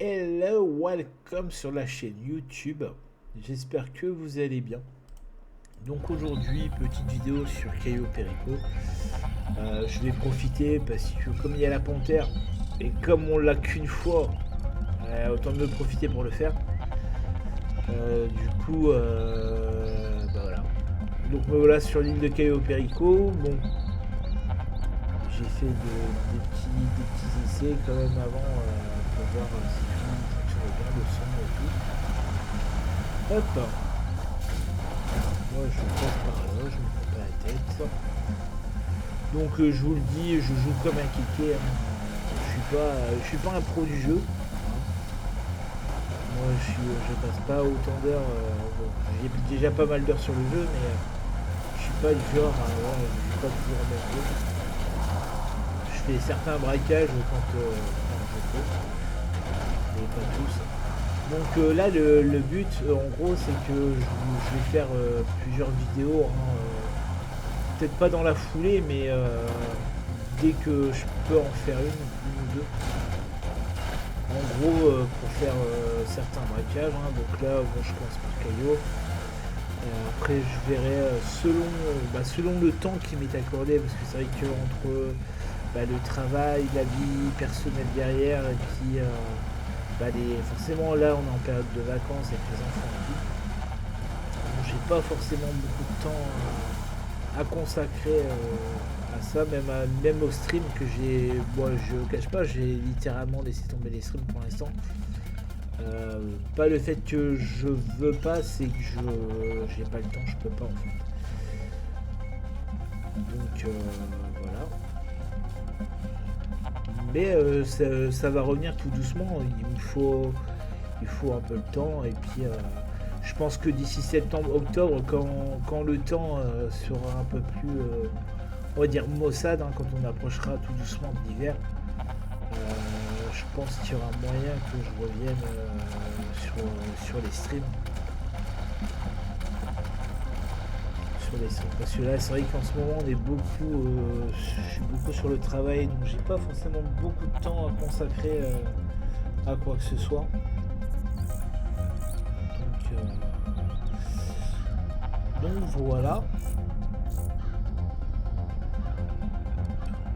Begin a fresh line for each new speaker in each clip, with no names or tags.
Hello, welcome sur la chaîne YouTube. J'espère que vous allez bien. Donc aujourd'hui, petite vidéo sur Caio Perico. Je vais profiter parce que comme il y a la panthère et comme on l'a qu'une fois, autant mieux profiter pour le faire. Bah voilà. Donc me voilà sur l'île de Caio Perico. Bon, j'ai fait des petits essais quand même avant pour voir si tout fonctionnait bien, le son et tout. Hop. Moi je passe par là, je me prends pas la tête. Donc je vous le dis, je joue comme un kéké. Hein. Je suis pas un pro du jeu. Hein. Moi je passe pas autant d'heures. Bon, j'ai déjà pas mal d'heures sur le jeu, mais je suis pas du genre. Voilà, je joue pas toujours au même jeu. Je fais certains braquages quand je peux, mais pas tous. Donc là, le but, en gros, c'est que je vais faire plusieurs vidéos. Hein, peut-être pas dans la foulée, mais dès que je peux en faire une ou deux. En gros, pour faire certains braquages. Hein, donc là, bon, je commence par Caio. Après, je verrai selon le temps qui m'est accordé, parce que c'est vrai qu'entre le travail, la vie personnelle derrière, et puis forcément là on est en période de vacances avec les enfants et tout. Donc, j'ai pas forcément beaucoup de temps à consacrer à ça, même au stream que j'ai. Moi je cache pas, j'ai littéralement laissé tomber les streams pour l'instant. Pas le fait que je veux pas, c'est que j'ai pas le temps, je peux pas en fait. Donc voilà. Mais ça va revenir tout doucement. Il faut un peu le temps. Et puis, je pense que d'ici septembre, octobre, quand le temps sera un peu plus, on va dire, maussade, hein, quand on approchera tout doucement de l'hiver, je pense qu'il y aura moyen que je revienne sur les streams. Parce que là c'est vrai qu'en ce moment on est beaucoup je suis beaucoup sur le travail, donc j'ai pas forcément beaucoup de temps à consacrer à quoi que ce soit, donc voilà.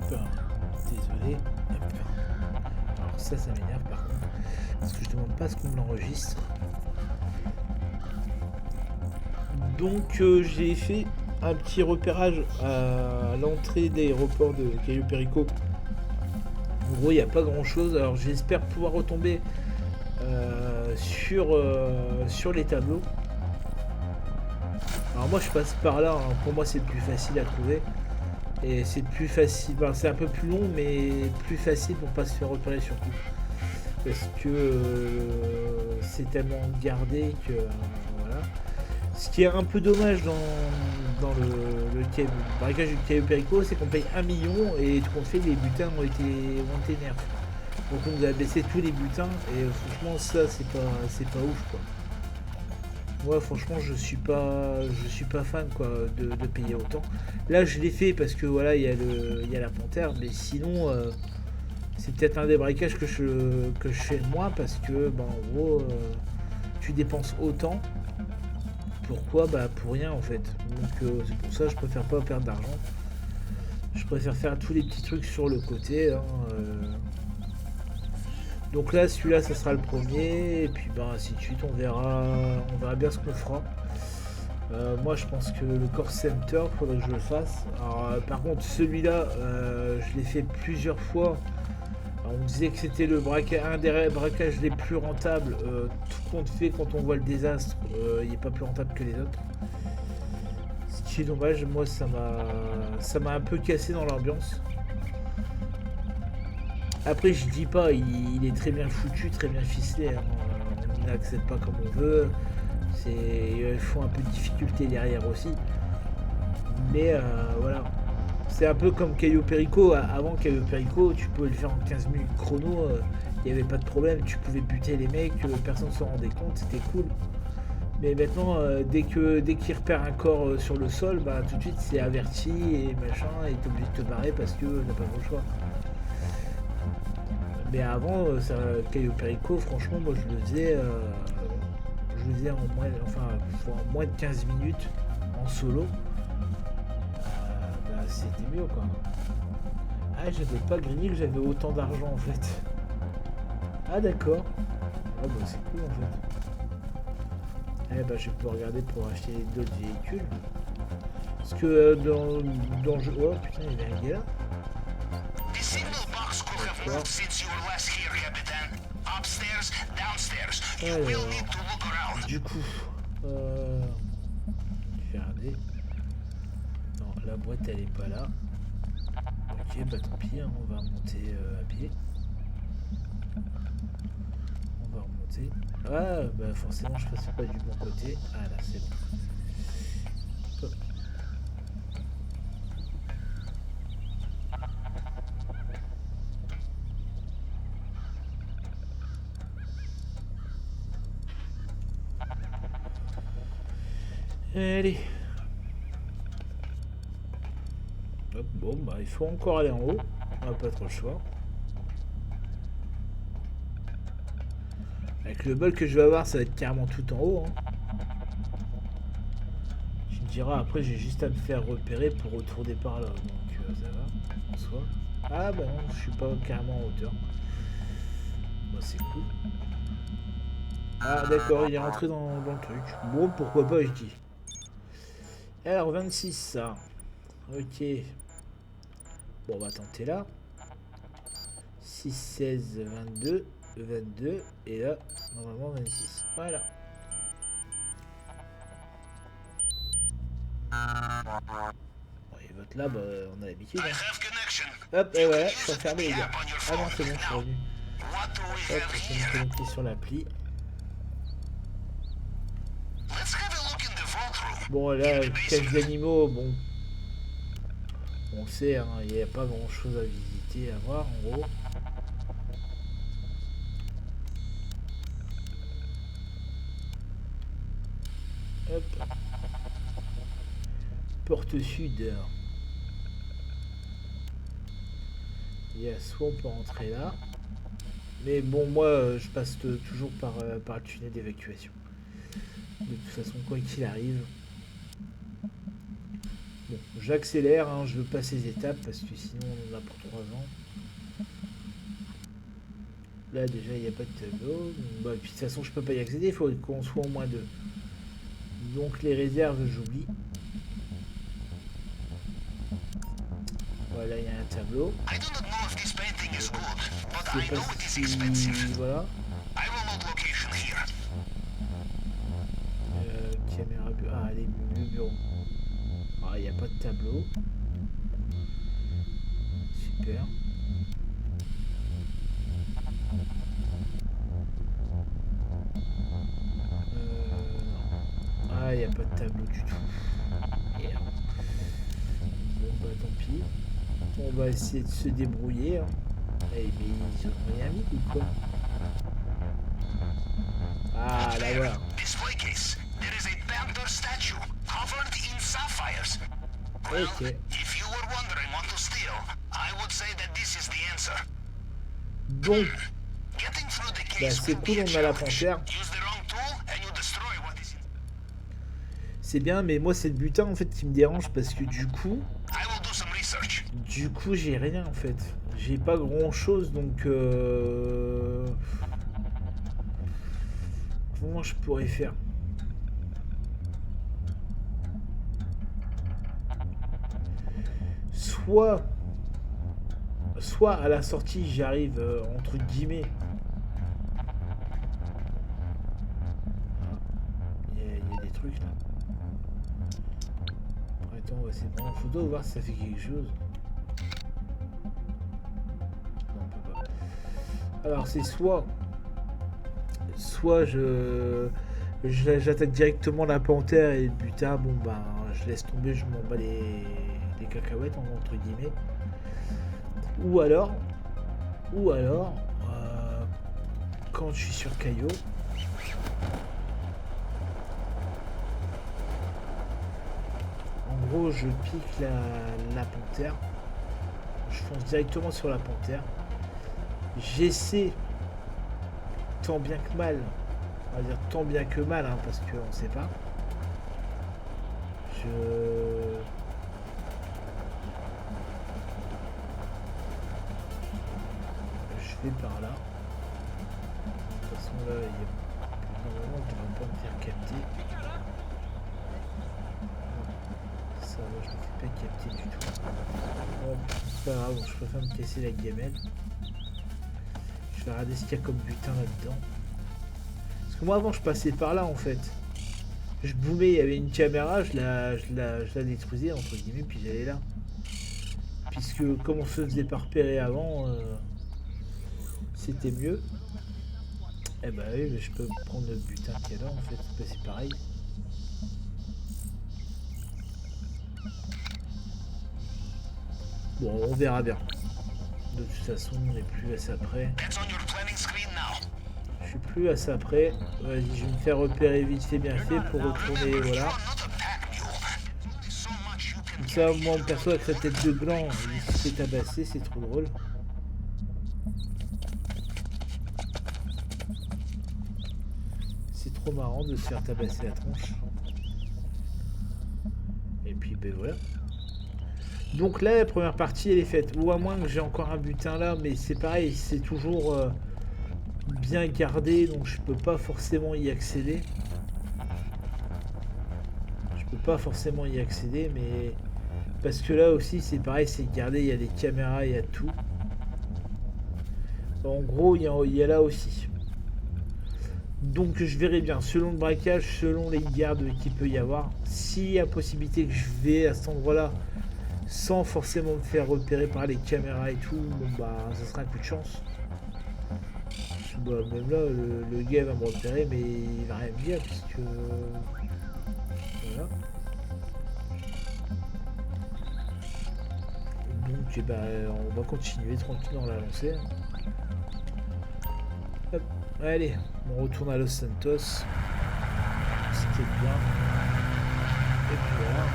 Désolé. Alors ça m'énerve par contre parce que je demande pas ce qu'on me l'enregistre. Donc j'ai fait un petit repérage à l'entrée de l'aéroport de Caio Perico. En gros, il n'y a pas grand chose. Alors j'espère pouvoir retomber sur les tableaux. Alors moi je passe par là, hein. Pour moi c'est plus facile à trouver. Et c'est plus facile, c'est un peu plus long mais plus facile pour pas se faire repérer surtout. Parce que c'est tellement gardé que voilà. Ce qui est un peu dommage dans le braquage du Caio Perico, c'est qu'on paye 1 million et tout compte fait, les butins ont été nerfs. Donc on nous a baissé tous les butins et franchement ça c'est pas ouf quoi. Moi franchement je suis pas fan quoi de payer autant. Là je l'ai fait parce que voilà il y a la panthère, mais sinon c'est peut-être un des braquages que je fais moins parce que en gros tu dépenses autant. Pourquoi? Pour rien en fait. Donc c'est pour ça que je préfère pas perdre d'argent. Je préfère faire tous les petits trucs sur le côté. Hein, Donc là celui-là ça sera le premier. Et puis ainsi de suite on verra bien ce qu'on fera. Moi je pense que le Core Center faudrait que je le fasse. Alors, par contre celui-là je l'ai fait plusieurs fois. Alors, on disait que c'était un des braquages les plus rentables. Tout compte fait, quand on voit le désastre, il n'est pas plus rentable que les autres. Ce qui est dommage, moi ça m'a un peu cassé dans l'ambiance. Après je dis pas, il est très bien foutu, très bien ficelé. Hein. On n'accède pas comme on veut. Il faut un peu de difficulté derrière aussi. Mais voilà. C'est un peu comme Caio Perico. Avant Caio Perico, tu pouvais le faire en 15 minutes chrono, il n'y avait pas de problème, tu pouvais buter les mecs, personne ne s'en rendait compte, c'était cool. Mais maintenant, dès qu'il repère un corps sur le sol, tout de suite c'est averti et machin, et t'es obligé de te barrer parce que t'as pas le choix. Mais avant, Cayo Perico, franchement, moi je le faisais en moins, en moins de 15 minutes en solo. Bah, c'était mieux quoi. Ah, j'avais pas grigné que j'avais autant d'argent en fait. Ah, d'accord. Ah, bah, c'est cool en fait. Eh bah, je peux regarder pour acheter d'autres véhicules. Parce que dans le jeu. Oh putain, il y avait un gars là. Alors, du coup, regardez. Non, la boîte elle est pas là. Ok, bah tant pis, hein, on va remonter à pied. On va remonter. Ah, bah forcément, je passe pas du bon côté. Ah là, c'est bon. Hop. Allez. Hop, bon, bah il faut encore aller en haut. On n'a pas trop le choix. Avec le bol que je vais avoir, ça va être carrément tout en haut. Hein. Tu me diras, après j'ai juste à me faire repérer pour retourner par là. Donc ça va, en soi. Ah bah non, je suis pas carrément en hauteur. Bah c'est cool. Ah d'accord, il est rentré dans le truc. Bon, pourquoi pas, je dis. Alors 26 ça. Ok. Bon, on va tenter là. 6, 16, 22, 22. Et là, normalement 26. Voilà. Bon, et vote là, bah, on a l'habitude. Hein. Hop, et voilà, je suis enfermé les gars. Ah non, c'est bon, je suis revenu. Hop, je vais me connecter sur l'appli. Bon, là, cache d'animaux, bon. On sait, hein, il n'y a pas grand chose à visiter, à voir en gros. Hop. Porte sud. Il y a soit on peut rentrer là. Mais bon, moi, je passe toujours par le tunnel d'évacuation. De toute façon, quoi qu'il arrive. Bon, j'accélère, hein, je veux pas ces étapes parce que sinon on en a pour 3 ans. Là déjà il n'y a pas de tableau. Bah, puis de toute façon je peux pas y accéder, il faut qu'on soit au moins 2. Donc les réserves j'oublie. Voilà, il y a un tableau. Je sais pas si... Voilà. Caméra... Ah, les bureaux. Ah, il n'y a pas de tableau. Super. Ah, il n'y a pas de tableau du tout. Merde. Bon, bah tant pis. On va essayer de se débrouiller. Hein. Eh, mais ils ont rien mis ou quoi? Ah, là voilà. Ok. Bon. Bah, c'est cool, on a la panthère. C'est bien, mais moi c'est le butin en fait qui me dérange parce que du coup, j'ai rien en fait. J'ai pas grand chose donc comment je pourrais faire? Soit à la sortie j'arrive entre guillemets. Il y a des trucs là. Attends, on va essayer de prendre en photo, voir si ça fait quelque chose. Non, on peut pas. Alors c'est soit j'attaque directement la panthère et le butin, bon ben je laisse tomber, je m'en bats les cacahuètes entre guillemets. Ou alors quand je suis sur Caillot, en gros je pique la panthère, je fonce directement sur la panthère j'essaie tant bien que mal, on va dire tant bien que mal, hein, parce qu'on sait pas. Je vais par là. De toute façon là, normalement je devrais pas me faire capter. Ça va, je me fais pas capter du tout. Bon, c'est pas grave, je préfère me casser la gamelle. Je vais regarder ce qu'il y a comme butin là-dedans. Parce que moi avant je passais par là en fait. Je boumais, il y avait une caméra, je la détruisais entre guillemets, puis j'allais là. Puisque comme on se faisait pas repérer avant, c'était mieux. Eh bah oui, mais je peux prendre le butin qu'il y a là en fait, bah, c'est pareil. Bon, on verra bien. De toute façon, on n'est plus à ça près. Je suis plus à ça près. Vas-y, je vais me faire repérer vite fait, bien fait pour retourner, voilà. Comme ça, moi, on perçoit avec sa tête de gland, il s'est tabassé, c'est trop drôle. C'est trop marrant de se faire tabasser la tronche. Et puis, ben voilà. Donc là, la première partie, elle est faite. Ou à moins que j'ai encore un butin là, mais c'est pareil, c'est toujours bien gardé, donc je peux pas forcément y accéder. Je peux pas forcément y accéder, mais... Parce que là aussi, c'est pareil, c'est gardé, il y a des caméras, il y a tout. En gros, il y a là aussi. Donc je verrai bien, selon le braquage, selon les gardes qu'il peut y avoir. S'il y a possibilité que je vais à cet endroit-là, sans forcément me faire repérer par les caméras et tout, bon bah ça sera un coup de chance. Bah, même là le gars va me repérer mais il va rien me dire puisque voilà. Donc bah, on va continuer tranquille dans la lancée. Hop, allez, on retourne à Los Santos. C'était bien. Et puis voilà.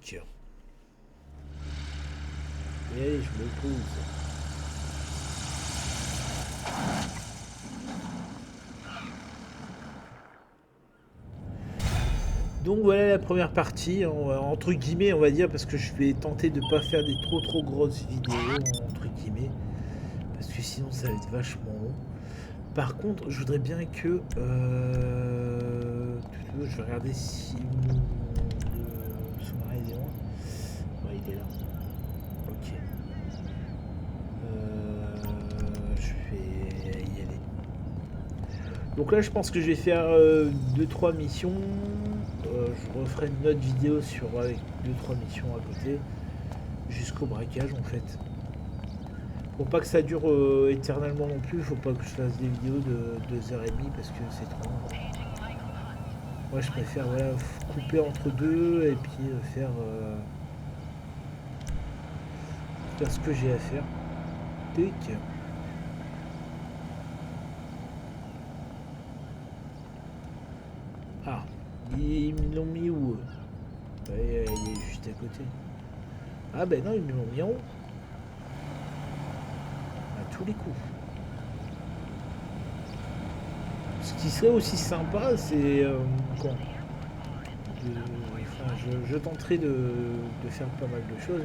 Tiens. Et allez, je me pose. Donc voilà la première partie, entre guillemets on va dire, parce que je vais tenter de pas faire des trop grosses vidéos, entre guillemets, parce que sinon ça va être vachement long. Par contre, je voudrais bien que... je vais regarder si le sous-marin est loin. Ouais, il est là. Ok. Je vais y aller. Donc là, je pense que je vais faire 2-3 missions. Je referai une autre vidéo avec 2-3 missions à côté. Jusqu'au braquage, en fait. Faut pas que ça dure éternellement non plus, faut pas que je fasse des vidéos de 2h30 parce que c'est trop long. Moi je préfère voilà, couper entre deux et puis faire ce que j'ai à faire. Tic. Ah, ils me l'ont mis où? Ouais, il est juste à côté. Ah ben non, ils me l'ont mis en haut. Tous les coups. Ce qui serait aussi sympa, c'est je tenterai de faire pas mal de choses,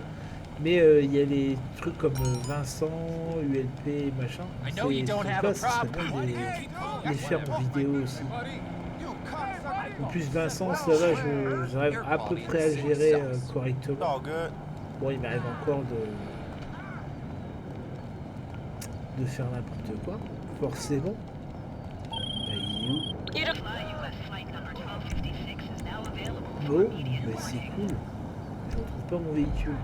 mais il y a des trucs comme Vincent, ULP, machin. C'est sympa, ce serait bien de les faire en vidéo aussi. En plus, Vincent, ça va, j'arrive à peu près à gérer correctement. Bon, il m'arrive encore de faire n'importe quoi, forcément. Bah, il est où? Bon, mais c'est cool. Je retrouve pas mon véhicule.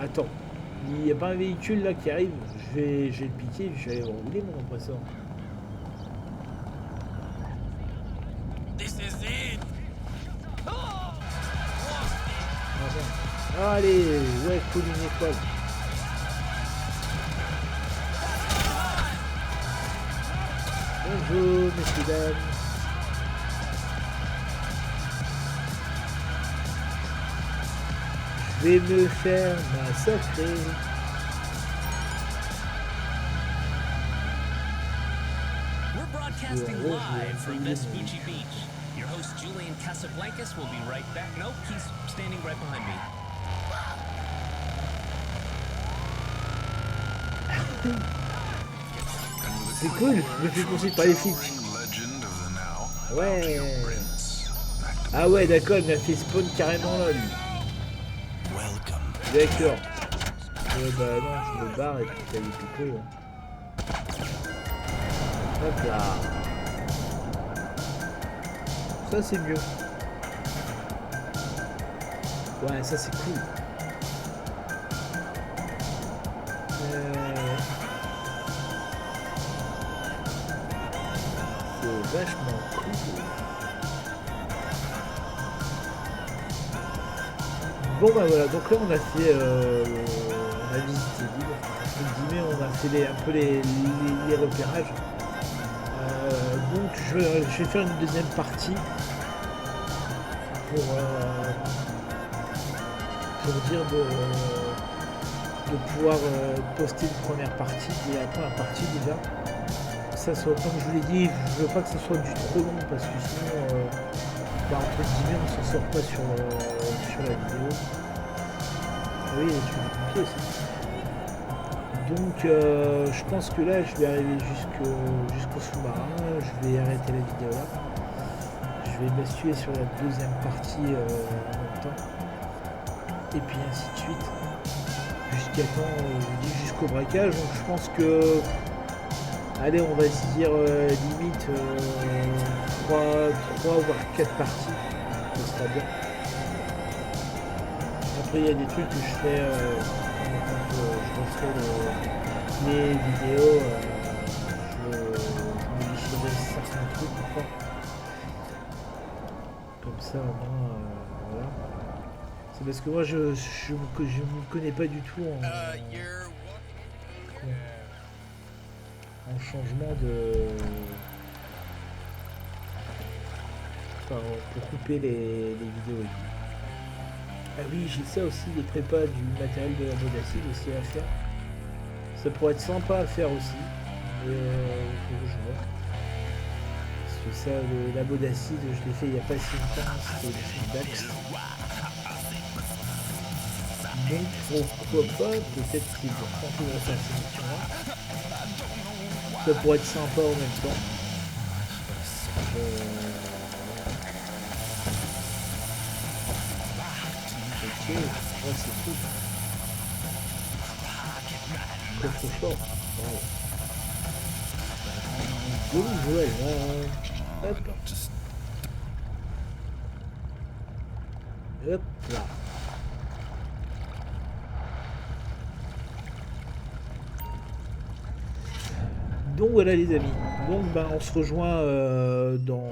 Attends, il n'y a pas un véhicule là qui arrive. Je vais le piquer, je vais aller rouler mon compresseur. Allez, ouais, cool, une étoile. Bonjour, messieurs, dames. Je vais me faire massacrer.
We're broadcasting live from Vespucci Beach. Your host Julian Casablancas will be right back. Nope, he's standing right behind me.
C'est cool, je me fais poursuivre par les flics. Ouais. Ah ouais, d'accord, il m'a fait spawn carrément là, lui. D'accord. Bah non, je me barre et puis ça y est pico. Hop là. Ça c'est mieux. Ouais, ça c'est cool. C'est vachement cool. Bon bah voilà, donc là on a fait on a visité l'île, entre guillemets, on a fait un peu les repérages. Donc je vais faire une deuxième partie pour dire de pouvoir poster une première partie et la première partie déjà. Ça soit, comme je vous l'ai dit, je veux pas que ce soit du trop long parce que sinon entre guillemets on s'en sort pas sur la vidéo. Oui, c'est compliqué aussi. Donc je pense que là je vais arriver jusqu'au sous-marin, je vais arrêter la vidéo là. Je vais basculer sur la deuxième partie en même temps. Et puis ainsi de suite. Jusqu'à temps, je vous dis jusqu'au braquage. Donc je pense que allez, on va se dire limite 3 voire 4 parties. Ce sera bien. Après il y a des trucs que je fais quand je refais les vidéos, je modifierai certains trucs encore. Comme ça au moins voilà. C'est parce que moi je me connais pas du tout en changement de... Enfin, pour couper les vidéos et tout. Ah oui, j'ai ça aussi, les prépas du matériel de la Bodacide aussi à faire. Ça pourrait être sympa à faire aussi. Mais faut que je vois. Parce que ça, la Bodacide, je l'ai fait il n'y a pas si longtemps, c'était le feedback. Donc pourquoi pas, peut-être qu'ils vont continuer à faire ces missions-là. Ça pourrait être sympa en même temps. Ok, ouais, c'est cool. Trop fort. Wow. Donc voilà. Hop. Hop là. Donc voilà les amis. Donc ben on se rejoint dans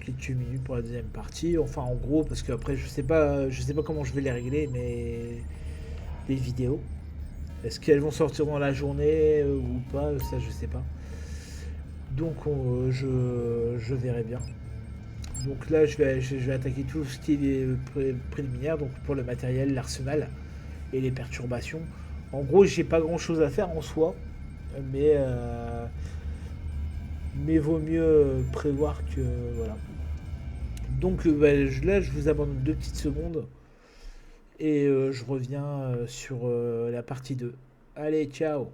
quelques minutes pour la deuxième partie. Enfin en gros parce qu'après je sais pas comment je vais les régler mais les vidéos. Est-ce qu'elles vont sortir dans la journée ou pas, ça je sais pas. Donc je verrai bien. Donc là je vais attaquer tout ce qui est préliminaire, donc pour le matériel, l'arsenal et les perturbations. En gros j'ai pas grand chose à faire en soi. Mais vaut mieux prévoir que voilà. Donc là je vous abandonne 2 petites secondes et je reviens sur la partie 2. Allez, ciao.